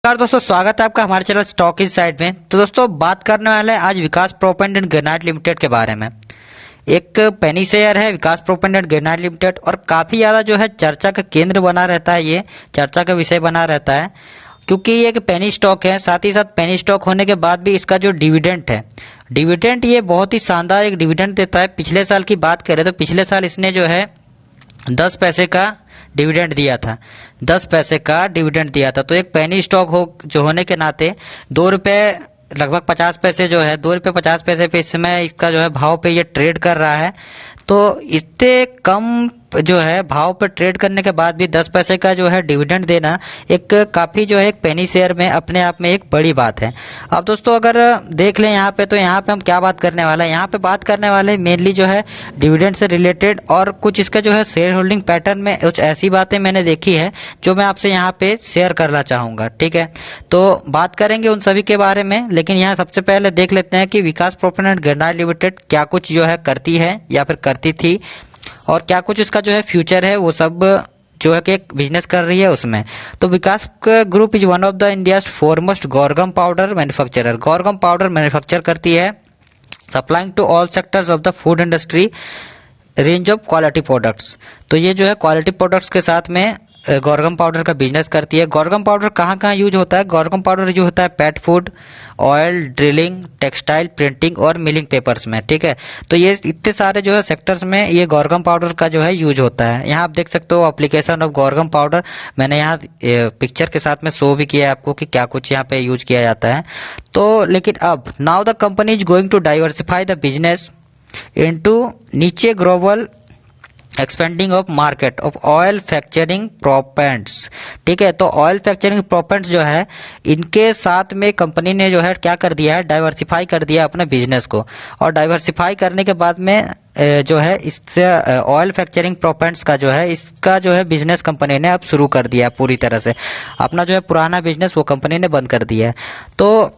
नमस्कार दोस्तों, स्वागत है आपका हमारे चैनल स्टॉक इनसाइड में। तो दोस्तों बात करने वाले हैं आज विकास प्रोपेंट एंड ग्रेनाइट लिमिटेड के बारे में। एक पेनी शेयर है Vikas proppant and granite limited और काफ़ी ज़्यादा जो है चर्चा का केंद्र बना रहता है, ये चर्चा का विषय बना रहता है क्योंकि ये एक पेनी स्टॉक है। साथ ही साथ पेनी स्टॉक होने के बाद भी इसका जो डिविडेंड है, डिविडेंड ये बहुत ही शानदार एक डिविडेंड देता है। पिछले साल की बात करें तो पिछले साल इसने जो है 10 पैसे का डिविडेंड दिया था, 10 पैसे का डिविडेंड दिया था। तो एक पेनी स्टॉक हो जो होने के नाते 2 रुपये लगभग 50 पैसे जो है 2 रुपये 50 पैसे पे इस समय इसका जो है भाव पे ये ट्रेड कर रहा है। तो इतने कम जो है भाव पर ट्रेड करने के बाद भी 10 पैसे का जो है डिविडेंड देना एक काफ़ी जो है एक पेनी शेयर में अपने आप में एक बड़ी बात है। अब दोस्तों अगर देख लें यहाँ पे, तो यहाँ पे हम क्या बात करने वाले हैं, यहाँ पे बात करने वाले मेनली जो है डिविडेंड से रिलेटेड और कुछ इसका जो है शेयर होल्डिंग पैटर्न में कुछ ऐसी बातें मैंने देखी है जो मैं आपसे यहाँ पे शेयर करना चाहूँगा। ठीक है, तो बात करेंगे उन सभी के बारे में, लेकिन यहाँ सबसे पहले देख लेते हैं कि Vikas proppant and granite limited क्या कुछ जो है करती है या फिर करती थी और क्या कुछ इसका जो है फ्यूचर है, वो सब जो है कि एक बिजनेस कर रही है उसमें। तो Vikas group is one of the India's foremost guar gum powder manufacturer. Guar gum powder manufacture करती है, supplying to all sectors of the food industry range of quality products. तो ये जो है क्वालिटी प्रोडक्ट्स के साथ में गॉर्गम पाउडर का बिजनेस करती है। गॉर्गम पाउडर कहाँ कहाँ यूज होता है? गॉर्गम पाउडर यूज होता है pet food, oil, drilling, textile, printing और मिलिंग पेपर्स में। ठीक है, तो ये इतने सारे जो है सेक्टर्स में ये गॉर्गम पाउडर का जो है यूज होता है। यहाँ आप देख सकते हो एप्लीकेशन ऑफ गॉर्गम पाउडर, मैंने यहाँ पिक्चर के साथ में शो भी किया है आपको कि क्या कुछ यहाँ पे यूज किया जाता है। तो लेकिन अब now the company is going to diversify the business into niche global expanding of market of oil fracturing proppants. ठीक है, तो ऑयल फैक्चरिंग प्रोपेंट्स जो है इनके साथ में कंपनी ने जो है क्या कर दिया है, डाइवर्सिफाई कर दिया अपने बिजनेस को। और डाइवर्सिफाई करने के बाद में जो है इससे ऑयल फैक्चरिंग प्रोपेंट्स का जो है इसका जो है बिजनेस कंपनी ने अब शुरू कर दिया है पूरी तरह से। अपना जो है पुराना बिजनेस वो कंपनी ने बंद कर दिया है। तो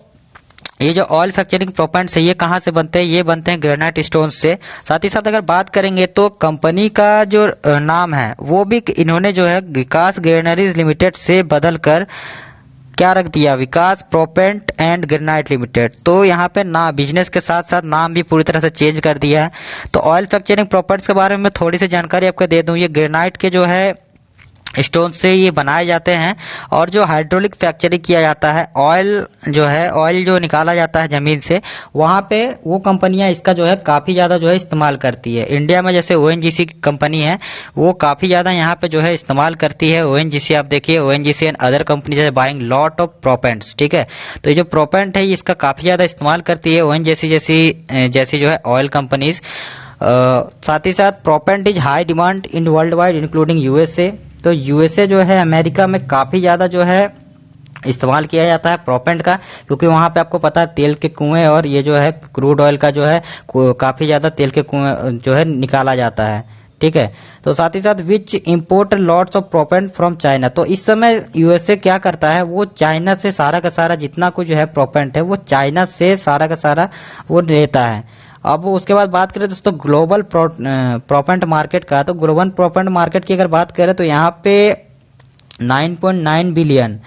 ये जो ऑयल फैक्चरिंग प्रोपेंट्स है ये कहाँ से बनते हैं? ये बनते हैं ग्रेनाइट स्टोन से। साथ ही साथ अगर बात करेंगे तो कंपनी का जो नाम है वो भी इन्होंने जो है विकास ग्रेनरीज लिमिटेड से बदल कर क्या रख दिया, विकास प्रोपेंट एंड ग्रेनाइट लिमिटेड। तो यहाँ पे ना बिजनेस के साथ साथ नाम भी पूरी तरह से चेंज कर दिया है। तो ऑयल फैक्चरिंग प्रोपेंट्स के बारे में थोड़ी सी जानकारी आपको दे दूँ। ये ग्रेनाइट के जो है स्टोन से ये बनाए जाते हैं और जो हाइड्रोलिक फ्रैक्चरिंग किया जाता है, ऑयल जो है ऑयल जो निकाला जाता है ज़मीन से, वहाँ पे वो कंपनियां इसका जो है काफ़ी ज़्यादा जो है इस्तेमाल करती है। इंडिया में जैसे ओएनजीसी की कंपनी है वो काफ़ी ज़्यादा यहाँ पे जो है इस्तेमाल करती है। ओएनजीसी आप देखिए, ONGC and other companies are buying lot of proppants. ठीक है, तो ये जो प्रोपेंट है इसका काफ़ी ज़्यादा इस्तेमाल करती है ओएनजीसी जैसी जो है ऑयल कंपनीज। साथ ही साथ proppant is high demand in world wide including USA. तो यूएसए जो है अमेरिका में काफ़ी ज़्यादा जो है इस्तेमाल किया जाता है प्रोपेंट का, क्योंकि वहाँ पे आपको पता है तेल के कुएं और ये जो है क्रूड ऑयल का जो है काफ़ी ज़्यादा तेल के कुएं जो है निकाला जाता है। ठीक है, तो साथ ही साथ which import lots of proppant from China. तो इस समय यूएसए क्या करता है, वो चाइना से सारा का सारा जितना कुछ जो है प्रोपेंट है वो चाइना से सारा का सारा वो लेता है। अब उसके बाद बात करें दोस्तों ग्लोबल प्रोपेंट मार्केट का, तो ग्लोबल प्रोपेंट मार्केट की अगर बात करें तो यहाँ पे 9.9 बिलियन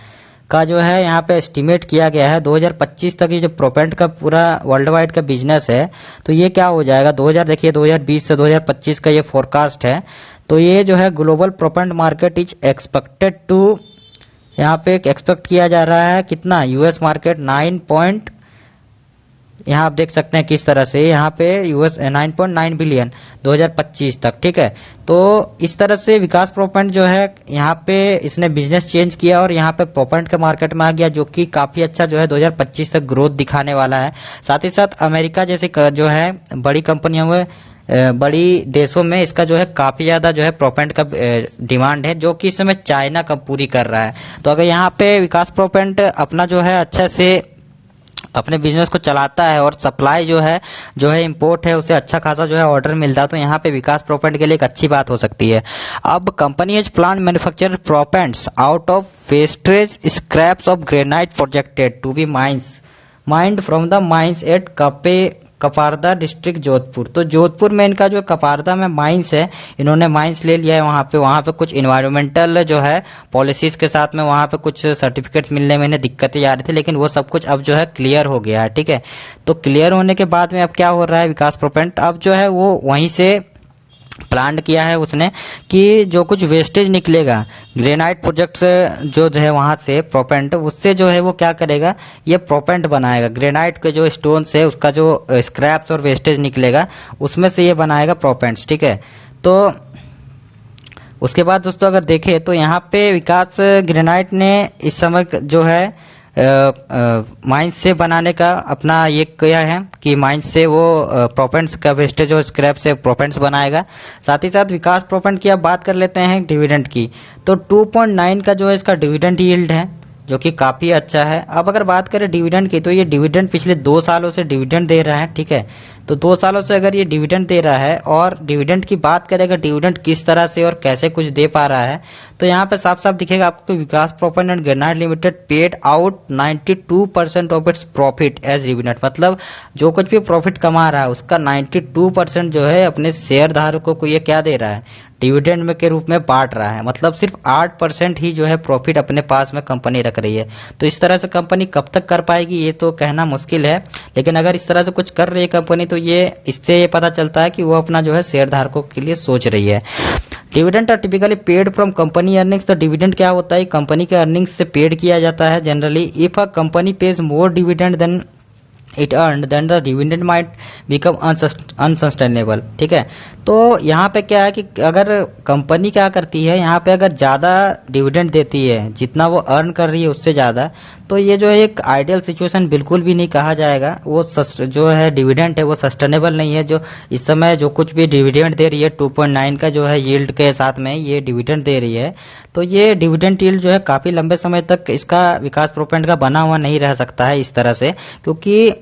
का जो है यहाँ पे एस्टिमेट किया गया है 2025 तक। ये जो प्रोपेंट का पूरा वर्ल्ड वाइड का बिजनेस है तो ये क्या हो जाएगा 2020 से 2025 का ये फोरकास्ट है। तो ये जो है global proppant market is expected to, यहाँ पे एक्सपेक्ट किया जा रहा है कितना, यूएस मार्केट 9 यहाँ आप देख सकते हैं किस तरह से यहाँ पे यूएस 9.9 बिलियन 2025 तक। ठीक है, तो इस तरह से विकास प्रोपेंट जो है यहाँ पे इसने बिजनेस चेंज किया और यहाँ पे प्रोपेंट के मार्केट में आ गया, जो कि काफ़ी अच्छा जो है 2025 तक ग्रोथ दिखाने वाला है। साथ ही साथ अमेरिका जैसे जो है बड़ी कंपनियों में बड़ी देशों में इसका जो है काफ़ी ज़्यादा जो है प्रोपेंट का डिमांड है, जो कि इस समय चाइना का पूरी कर रहा है। तो अगर यहाँ पे विकास प्रोपेंट अपना जो है अच्छा से अपने बिजनेस को चलाता है और सप्लाई जो है इंपोर्ट है उसे अच्छा खासा जो है ऑर्डर मिलता है, तो यहाँ पे विकास प्रोपेंट के लिए एक अच्छी बात हो सकती है। अब company as plan manufacture proppants out of wastage scraps of granite projected to be mined from the mines at Kaparda district Jodhpur. तो जोधपुर में इनका जो कपारदा में माइंस है, इन्होंने माइंस ले लिया है वहाँ पे कुछ इन्वायरमेंटल जो है पॉलिसीज के साथ में वहाँ पे कुछ सर्टिफिकेट्स मिलने में इन्हें दिक्कतें आ रही थी, लेकिन वो सब कुछ अब जो है क्लियर हो गया है। ठीक है, तो क्लियर होने के बाद में अब क्या हो रहा है, विकास प्रोपेंट अब जो है वो वहीं से प्लान किया है उसने कि जो कुछ वेस्टेज निकलेगा ग्रेनाइट प्रोजेक्ट से जो है वहाँ से प्रोपेंट, उससे जो है वो क्या करेगा, ये प्रोपेंट बनाएगा। ग्रेनाइट के जो स्टोन्स है उसका जो स्क्रैप्स और वेस्टेज निकलेगा उसमें से ये बनाएगा प्रोपेंट्स। ठीक है, तो उसके बाद दोस्तों अगर देखें तो यहाँ पे विकास ग्रेनाइट ने इस समय जो है माइंस से बनाने का अपना ये किया है कि माइंस से वो प्रोपेंट्स का वेस्टेज और स्क्रैप से प्रोपेंट्स बनाएगा। साथ ही साथ विकास प्रोपेंट की अब बात कर लेते हैं डिविडेंड की, तो 2.9 का जो है इसका डिविडेंड यील्ड है जो कि काफ़ी अच्छा है। अब अगर बात करें डिविडेंड की, तो ये डिविडेंड पिछले 2 सालों से डिविडेंड दे रहा है। ठीक है, तो 2 सालों से अगर ये डिविडेंड दे रहा है, और डिविडेंड की बात करें अगर डिविडेंड किस तरह से और कैसे कुछ दे पा रहा है, तो यहाँ पे साफ साफ दिखेगा आपको कि Vikas proppant and granite limited paid out 92% of its profit as dividend. मतलब जो कुछ भी प्रॉफिट कमा रहा है उसका 92% जो है अपने शेयर धारकों को ये क्या दे रहा है, डिविडेंड में के रूप में बांट रहा है। मतलब सिर्फ 8% ही जो है प्रॉफिट अपने पास में कंपनी रख रही है। तो इस तरह से कंपनी कब तक कर पाएगी ये तो कहना मुश्किल है, लेकिन अगर इस तरह से कुछ कर रही है कंपनी तो ये इससे ये पता चलता है कि वो अपना जो है शेयर धारकों के लिए सोच रही है। Dividend are typically paid from company earnings. तो डिविडेंड क्या होता है, कंपनी के अर्निंग्स से पेड किया जाता है generally. If a company pays more dividend than it earn then the dividend might become unsustainable. ठीक है, तो यहाँ पे क्या है कि अगर कंपनी क्या करती है, यहाँ पे अगर ज़्यादा डिविडेंड देती है, जितना वो अर्न कर रही है उससे ज़्यादा, तो ये जो है एक आइडियल सिचुएशन बिल्कुल भी नहीं कहा जाएगा। वो जो है डिविडेंड है वो सस्टेनेबल नहीं है। जो इस समय जो कुछ भी डिविडेंड दे रही है 2.9 का जो है यील्ड के साथ में ये डिविडेंड दे रही है, तो ये डिविडेंड यील्ड जो है काफ़ी लंबे समय तक इसका विकास प्रोपेंट का बना हुआ नहीं रह सकता है इस तरह से, क्योंकि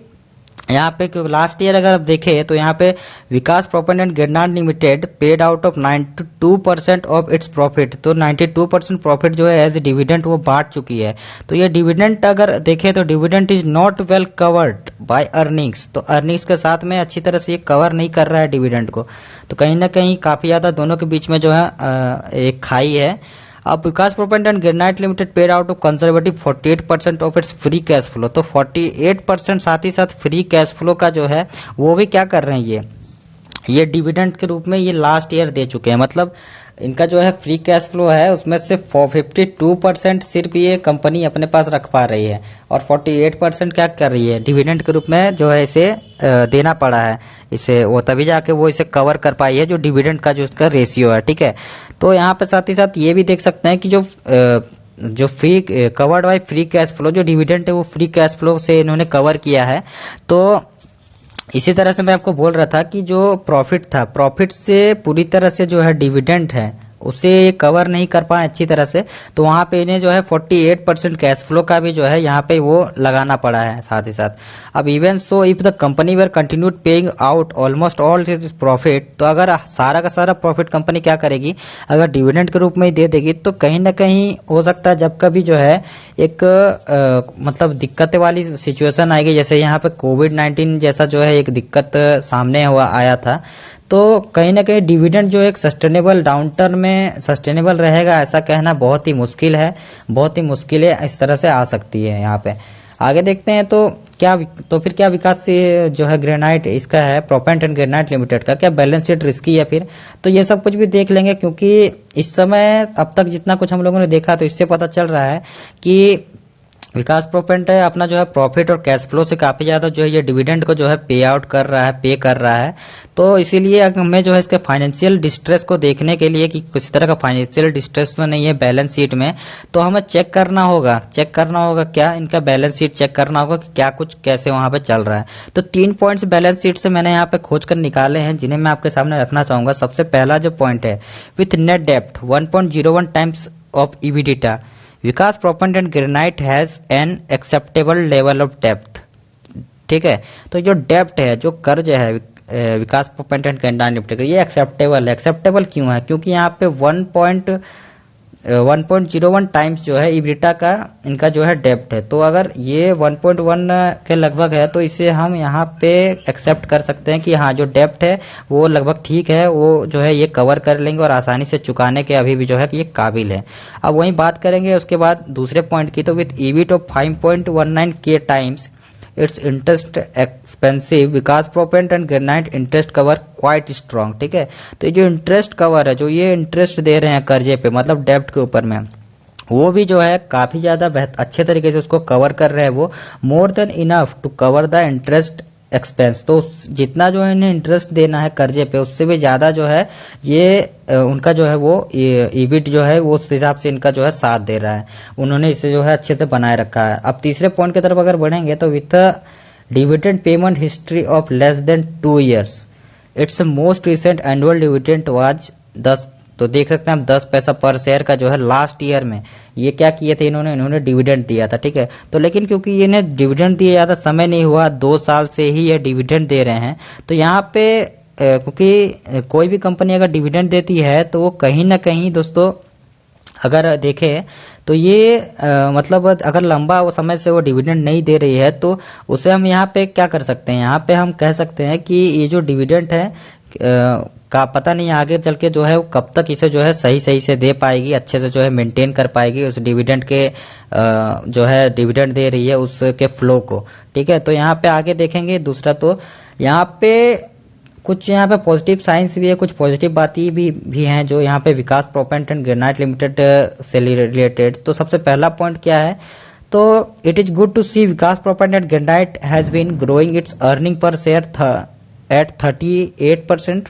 यहाँ पे लास्ट ईयर अगर आप देखें तो यहाँ पे Vikas proppant and granite limited paid out of 92% of its profit. तो 92% प्रॉफिट जो है एज डिविडेंड वो बांट चुकी है। तो ये डिविडेंड अगर देखें तो dividend is not well covered by earnings. तो अर्निंग्स के साथ में अच्छी तरह से ये कवर नहीं कर रहा है डिविडेंड को, तो कहीं ना कहीं काफ़ी ज़्यादा दोनों के बीच में जो है एक खाई है। अब Vikas proppant and granite limited paid out of conservative 48% of its free cash flow. तो 48% साथ ही साथ फ्री कैश फ्लो का जो है वो भी क्या कर रहे हैं, ये डिविडेंड के रूप में ये लास्ट ईयर दे चुके हैं। मतलब इनका जो है फ्री कैश फ्लो है उसमें से 52% सिर्फ ये कंपनी अपने पास रख पा रही है, और 48% क्या कर रही है, डिविडेंड के रूप में जो है इसे देना पड़ा है इसे, वो तभी जाके वो इसे कवर कर पाई है जो डिविडेंड का जो इसका रेशियो है। ठीक है, तो यहाँ पे साथ ही साथ ये भी देख सकते हैं कि जो free covered by free cash flow, जो डिविडेंड है वो फ्री कैश फ्लो से इन्होंने कवर किया है। तो इसी तरह से मैं आपको बोल रहा था कि जो प्रॉफिट था, प्रॉफिट से पूरी तरह से जो है डिविडेंड है उसे कवर नहीं कर पाए अच्छी तरह से, तो वहाँ पे इन्हें जो है 48% कैश फ्लो का भी जो है यहाँ पे वो लगाना पड़ा है साथ ही साथ। अब even so if the company were continued paying out almost all its profit, तो अगर सारा का सारा प्रॉफिट कंपनी क्या करेगी, अगर डिविडेंड के रूप में ही दे देगी, तो कहीं ना कहीं हो सकता है जब कभी जो है एक मतलब दिक्कत वाली सिचुएशन आएगी, जैसे यहाँ पे कोविड-19 जैसा जो है एक दिक्कत सामने हुआ आया था, तो कहीं ना कहीं डिविडेंड जो एक सस्टेनेबल डाउनटर्न में सस्टेनेबल रहेगा ऐसा कहना बहुत ही मुश्किल है, बहुत ही मुश्किल है इस तरह से आ सकती है। यहाँ पे आगे देखते हैं तो फिर क्या विकास से जो है ग्रेनाइट इसका है प्रोपेंट एंड ग्रेनाइट लिमिटेड का क्या बैलेंस शीट रिस्की है फिर, तो ये सब कुछ भी देख लेंगे, क्योंकि इस समय अब तक जितना कुछ हम लोगों ने देखा तो इससे पता चल रहा है कि विकास प्रोपेंट है अपना जो है प्रॉफिट और कैश फ्लो से काफ़ी ज़्यादा जो है ये डिविडेंड को जो है पे आउट कर रहा है, पे कर रहा है। तो इसीलिए हमें जो है इसके फाइनेंशियल डिस्ट्रेस को देखने के लिए कि किसी तरह का फाइनेंशियल डिस्ट्रेस तो नहीं है बैलेंस शीट में, तो हमें चेक करना होगा क्या इनका बैलेंस शीट चेक करना होगा कि क्या कुछ कैसे वहाँ पे चल रहा है। तो 3 पॉइंट्स बैलेंस शीट से मैंने यहाँ पे खोज कर निकाले हैं जिन्हें मैं आपके सामने रखना चाहूँगा। सबसे पहला जो पॉइंट है, विथ नेट डेप्ट 1.01 times of EBITDA, Vikas proppant and granite has an acceptable level of depth. ठीक है, तो जो डेप्ट है, जो कर्ज है Vikas proppant and granite limited, ये एक्सेप्टेबल है। एक्सेप्टेबल क्यों है, क्योंकि यहाँ पे 1.01 टाइम्स जो है इबिटा का इनका जो है डेप्ट है। तो अगर ये 1.1 के लगभग है तो इसे हम यहाँ पे एक्सेप्ट कर सकते हैं कि हाँ जो डेप्ट है वो लगभग ठीक है, वो जो है ये कवर कर लेंगे और आसानी से चुकाने के अभी भी जो है कि ये काबिल है। अब वहीं बात करेंगे उसके बाद दूसरे पॉइंट की, तो विथ ईबिट ऑफ 5.19 के times its interest expensive Vikas proppant and granite interest cover quite strong. ठीक है, तो ये जो इंटरेस्ट कवर है, जो ये इंटरेस्ट दे रहे हैं कर्जे पे मतलब डेब्ट के ऊपर में, वो भी जो है काफी ज्यादा अच्छे तरीके से उसको कवर कर रहे हैं, वो more than enough to cover the interest expense. तो जितना जो है इन्हें इंटरेस्ट देना है कर्जे पे उससे भी ज्यादा जो है ये उनका जो है वो ईबिट जो है वो उस हिसाब से इनका जो है साथ दे रहा है, उन्होंने इसे जो है अच्छे से बनाए रखा है। अब तीसरे पॉइंट की तरफ अगर बढ़ेंगे तो with dividend payment history of less than 2 years it's most recent annual dividend was 10। तो देख सकते हैं हम 10 पैसा पर शेयर का जो है लास्ट ईयर में ये क्या किए थे, इन्होंने डिविडेंड दिया था। ठीक है, तो लेकिन क्योंकि इन्हें डिविडेंड दिए ज़्यादा समय नहीं हुआ, 2 साल से ही ये डिविडेंड दे रहे हैं, तो यहाँ पे क्योंकि कोई भी कंपनी अगर डिविडेंड देती है तो वो कहीं ना कहीं दोस्तों अगर देखें तो ये मतलब अगर लंबा वो समय से वो डिविडेंड नहीं दे रही है तो उसे हम यहाँ पे क्या कर सकते हैं, यहाँ पे हम कह सकते हैं कि ये जो डिविडेंड है का पता नहीं आगे चल के जो है वो कब तक इसे जो है सही सही से दे पाएगी, अच्छे से जो है मेंटेन कर पाएगी उस डिविडेंड के जो है डिविडेंड दे रही है उसके फ्लो को। ठीक है, तो यहाँ पे आगे देखेंगे दूसरा, तो यहाँ पे कुछ यहाँ पे पॉजिटिव साइंस भी है, कुछ पॉजिटिव बातें भी हैं जो यहाँ पे Vikas proppant and granite limited से रिलेटेड। तो सबसे पहला पॉइंट क्या है, तो it is good to see Vikas proppant and granite has been growing its earning per share at 38%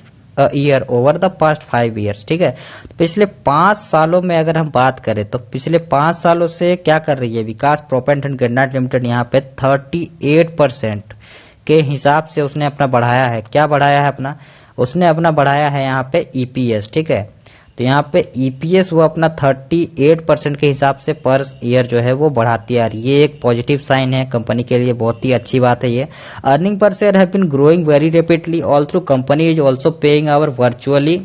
year over the past 5 years। ठीक है, पिछले 5 सालों में अगर हम बात करें तो पिछले 5 सालों से क्या कर रही है Vikas proppant and granite limited, यहाँ पे 38% के हिसाब से उसने अपना बढ़ाया है। क्या बढ़ाया है अपना, उसने अपना बढ़ाया है यहाँ पे ईपीएस। ठीक है, तो यहाँ पे ईपीएस वो अपना 38% के हिसाब से पर ईयर जो है वो बढ़ाती आ रही है। ये एक पॉजिटिव साइन है कंपनी के लिए, बहुत ही अच्छी बात है ये। Earning per share have been growing very rapidly all through company is also paying our virtually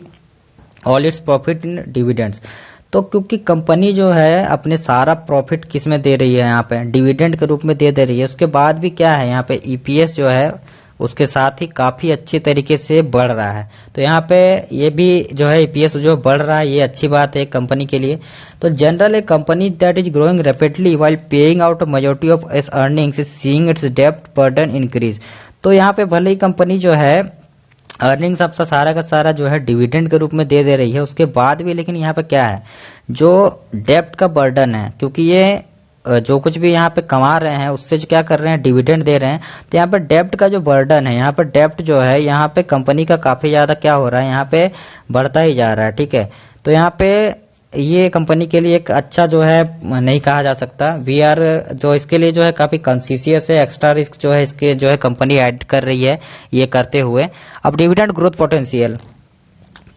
all its profit in dividends. तो क्योंकि कंपनी जो है अपने सारा प्रॉफिट किस में दे रही है, यहाँ पे डिविडेंड के रूप में दे रही है, उसके बाद भी क्या है यहाँ पे ईपीएस जो है उसके साथ ही काफी अच्छे तरीके से बढ़ रहा है। तो यहाँ पे ये भी जो है ईपीएस जो बढ़ रहा है, ये अच्छी बात है कंपनी के लिए। तो general A company that is growing rapidly while paying out majority of its earnings is seeing it's डेब्ट बर्डन इंक्रीज। तो यहाँ पे भले ही कंपनी जो है अर्निंग्स अब सारा का सारा जो है डिविडेंड के रूप में दे रही है, उसके बाद भी लेकिन यहाँ पे क्या है जो डेब्ट का बर्डन है, क्योंकि ये जो कुछ भी यहाँ पे कमा रहे हैं उससे जो क्या कर रहे हैं डिविडेंड दे रहे हैं, तो यहाँ पे डेब्ट का जो बर्डन है, यहाँ पे डेब्ट जो है यहाँ पे कंपनी का काफी ज्यादा क्या हो रहा है, यहाँ पे बढ़ता ही जा रहा है। ठीक है, तो यहाँ पे ये कंपनी के लिए एक अच्छा जो है नहीं कहा जा सकता। वी आर जो इसके लिए जो है काफी कॉन्शियस है, एक्स्ट्रा रिस्क जो है इसके जो है कंपनी ऐड कर रही है ये करते हुए। अब डिविडेंड ग्रोथ पोटेंशियल,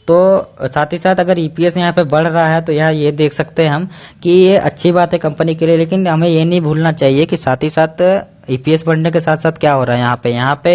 तो साथ ही साथ अगर ईपीएस यहाँ पे बढ़ रहा है तो यहाँ ये देख सकते हैं हम कि ये अच्छी बात है कंपनी के लिए, लेकिन हमें ये नहीं भूलना चाहिए कि साथ ही साथ ईपीएस बढ़ने के साथ साथ क्या हो रहा है यहाँ पे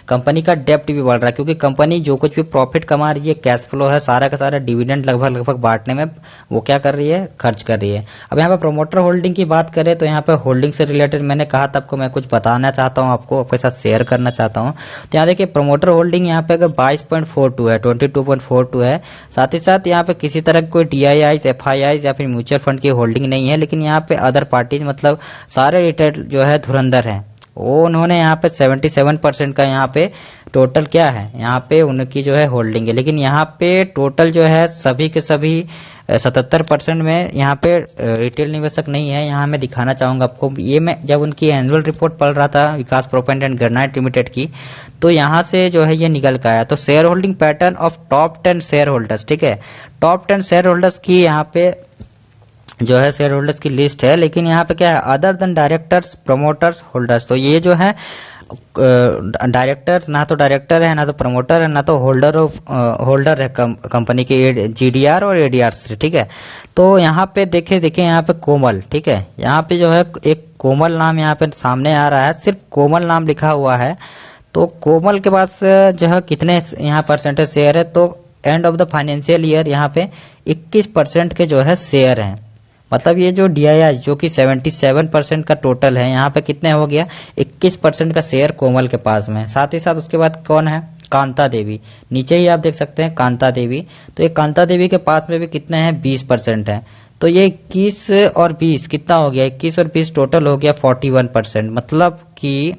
कंपनी का डेप्ट भी बढ़ रहा है, क्योंकि कंपनी जो कुछ भी प्रॉफिट कमा रही है, कैश फ्लो है, सारा का सारा डिविडेंड लगभग बांटने में वो क्या कर रही है, खर्च कर रही है। अब यहाँ पे प्रोमोटर होल्डिंग की बात करें तो यहाँ पे होल्डिंग से रिलेटेड मैंने कहा था आपको मैं कुछ बताना चाहता हूँ, आपके साथ शेयर करना चाहता हूँ। तो यहाँ देखिए प्रोमोटर होल्डिंग यहाँ पे अगर 22.42 है, 22.42 है। साथ ही साथ यहाँ पे किसी तरह की कोई DIIs, FIIs या फिर म्यूचुअल फंड की होल्डिंग नहीं है, लेकिन यहाँ पे अदर पार्टीज मतलब सारे रिटेल जो है धुरंधर हैं, वो उन्होंने यहाँ पे 77% का यहाँ पे टोटल क्या है, यहाँ पे उनकी जो है होल्डिंग है। लेकिन यहाँ पे टोटल जो है सभी के सभी 77% में यहाँ पे रिटेल निवेशक नहीं है। यहाँ मैं दिखाना चाहूंगा आपको, ये मैं जब उनकी एनुअल रिपोर्ट पढ़ रहा था विकास प्रोपेंट एंड ग्रेनाइट लिमिटेड की, तो यहाँ से जो है ये निकल के आया। तो share holding pattern of top 10 share holders, ठीक है, टॉप 10 शेयर होल्डर्स की यहाँ पे जो है शेयर होल्डर्स की लिस्ट है, लेकिन यहाँ पे क्या है other than directors, promoters, holders. तो ये जो है डायरेक्टर्स ना तो डायरेक्टर है, ना तो प्रमोटर है, ना तो होल्डर है कंपनी के GDR और ADR से। ठीक है, तो यहाँ पे देखे यहाँ पे कोमल, ठीक है, यहाँ पे जो है एक कोमल नाम यहाँ पे सामने आ रहा है, सिर्फ कोमल नाम लिखा हुआ है। तो कोमल के पास जो है कितने यहाँ परसेंटेज शेयर है, तो end of the financial year यहाँ पे 21% के जो है शेयर हैं। मतलब ये जो DII जो कि 77% का टोटल है, यहाँ पे कितने हो गया 21% का शेयर कोमल के पास में है। साथ ही साथ उसके बाद कौन है, कांता देवी, नीचे ही आप देख सकते हैं कांता देवी। तो ये कांता देवी के पास में भी कितने हैं 20% है। तो ये 21 और 20 कितना हो गया, 21 और 20 टोटल हो गया 41%। मतलब कि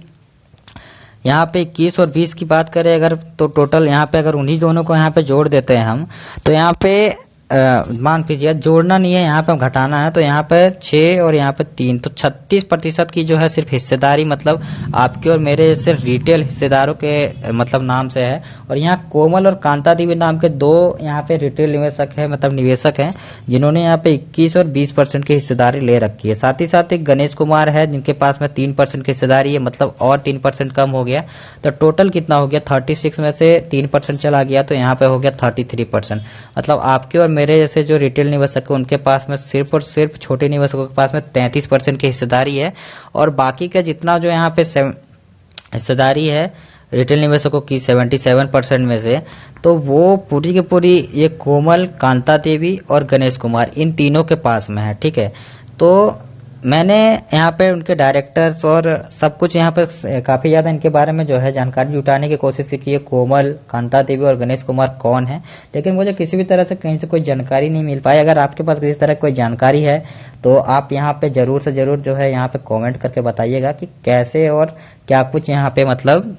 यहाँ पे 21 और 20 की बात करें अगर, तो टोटल यहाँ पे अगर उन्हीं दोनों को यहाँ पे जोड़ देते हैं हम, तो यहाँ पे मान लीजिए जोड़ना नहीं है, यहाँ पे घटाना है। तो यहाँ पे 6 और यहाँ पे 3, तो 36% की जो है सिर्फ हिस्सेदारी मतलब आपके और मेरे जैसे रिटेल हिस्सेदारों के मतलब नाम से है। और यहाँ कोमल और कांता देवी नाम के 2 यहाँ पे रिटेल निवेशक है, मतलब निवेशक हैं, जिन्होंने यहाँ पे 21 और 20% की हिस्सेदारी ले रखी है। साथ ही साथ एक गणेश कुमार है जिनके पास में 3% की हिस्सेदारी है, मतलब और 3% कम हो गया। तो टोटल कितना हो गया, 36 में से 3% चला गया, तो यहाँ पे हो गया 33%। मतलब आपके और मेरे जैसे जो रिटेल निवेशक है उनके पास में सिर्फ और सिर्फ छोटे निवेशकों के पास में 33% की हिस्सेदारी है। और बाकी का जितना जो यहाँ पे हिस्सेदारी है रिटेल निवेशकों की 77% में से, तो वो पूरी की पूरी ये कोमल, कांता देवी और गणेश कुमार इन तीनों के पास में है। ठीक है, तो मैंने यहाँ पे उनके डायरेक्टर्स और सब कुछ यहाँ पे काफ़ी ज़्यादा इनके बारे में जो है जानकारी जुटाने की कोशिश की है, कोमल, कांता देवी और गणेश कुमार कौन है, लेकिन मुझे किसी भी तरह से कहीं से कोई जानकारी नहीं मिल पाई। अगर आपके पास किसी तरह कोई जानकारी है तो आप यहाँ पे ज़रूर से ज़रूर जो है यहाँ पे कॉमेंट करके बताइएगा कि कैसे और क्या कुछ यहाँ पे मतलब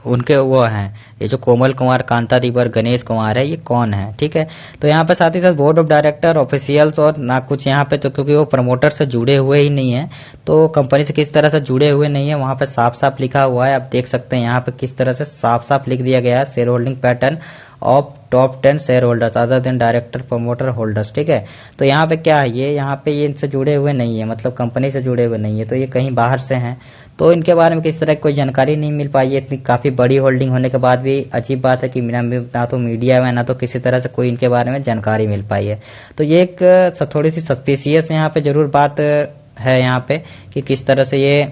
उनके वो हैं, ये जो कोमल कुमार, कांता देवी और गणेश कुमार है, ये कौन है। ठीक है, तो यहाँ पे साथ ही साथ बोर्ड ऑफ डायरेक्टर, ऑफिशियल्स और ना कुछ यहाँ पे, तो क्योंकि वो प्रमोटर से जुड़े हुए ही नहीं है, तो कंपनी से किस तरह से जुड़े हुए नहीं है वहाँ पे साफ साफ लिखा हुआ है। आप देख सकते हैं यहाँ पे किस तरह से साफ साफ लिख दिया गया है, share holding pattern of top 10 share holders other than director promoter holders. ठीक है, तो यहाँ पे क्या है, ये यहाँ पे ये इनसे जुड़े हुए नहीं है, मतलब कंपनी से जुड़े हुए नहीं है, तो ये कहीं बाहर से हैं। तो इनके बारे में किस तरह की कोई जानकारी नहीं मिल पाई है। इतनी काफ़ी बड़ी होल्डिंग होने के बाद भी अजीब बात है कि ना तो मीडिया में ना तो किसी तरह से कोई इनके बारे में जानकारी मिल पाई है। तो ये एक थोड़ी सी सस्पिशियस यहाँ पे जरूर बात है यहाँ पे कि किस तरह से ये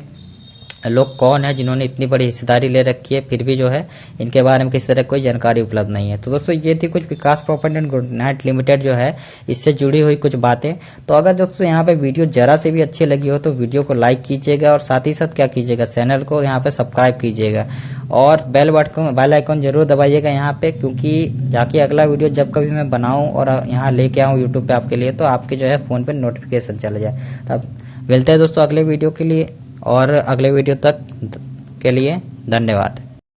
लोग कौन है जिन्होंने इतनी बड़ी हिस्सेदारी ले रखी है, फिर भी जो है इनके बारे में किसी तरह कोई जानकारी उपलब्ध नहीं है। तो दोस्तों ये थी कुछ विकास प्रॉपर्टी एंड गुडनाइट लिमिटेड जो है इससे जुड़ी हुई कुछ बातें। तो अगर दोस्तों यहाँ पे वीडियो जरा से भी अच्छी लगी हो तो वीडियो को लाइक कीजिएगा और साथ ही साथ क्या कीजिएगा, चैनल को यहाँ पे सब्सक्राइब कीजिएगा और बेल आइकन जरूर दबाइएगा यहाँ पे, क्योंकि जाके अगला वीडियो जब कभी मैं बनाऊँ और यहाँ लेके आऊँ यूट्यूब पे आपके लिए, तो आपके जो है फ़ोन पे नोटिफिकेशन चले जाए। तब मिलते हैं दोस्तों अगले वीडियो के लिए, और अगले वीडियो तक के लिए धन्यवाद।